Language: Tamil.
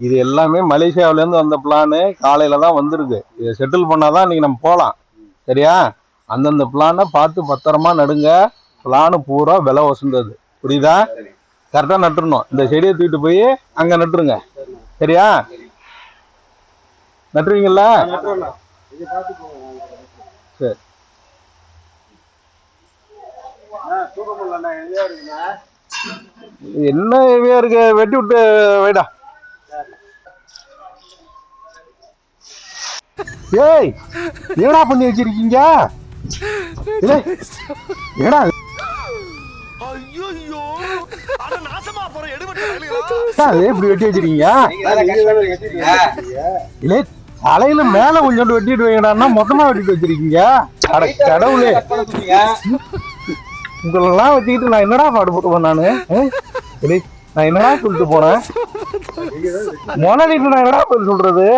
இது எல்லாமே மலேசியாவில இருந்து வந்த பிளானு. காலையில தான் வந்திருக்கு. இதை செட்டில் பண்ணாதான் இன்னைக்கு நம்ம போலாம். சரியா? அந்தந்த பிளானை பார்த்து பத்திரமா நடுங்க. பிளானு பூரா விலை வசந்தது. புரியுதா? கரெக்டா நட்டுறணும். இந்த செடியை தூக்கிட்டு போய் அங்க நட்டுருங்க. சரியா? நட்டுருவீங்கல்ல? சரி. என்ன ஹெவியா இருக்கு? வெட்டி விட்டு வைடா. ஏய், என்னடா பண்ணி வச்சிருக்கீங்க? ஏடா இப்படி வெட்டி வச்சிருக்கீங்க? இல்ல தலையில மேல கொஞ்சோண்டு வெட்டிட்டு வைங்கடான்னா மொத்தமா வெட்டிட்டு வச்சிருக்கீங்க. அட கடவுளே, உங்களெல்லாம் வச்சுக்கிட்டு நான் என்னடா பாடுபடுவேன் நானு? நான் என்னடா சொல்லிட்டு போனேன்? மொனடிட்டு நான் என்னடா சொல்றது?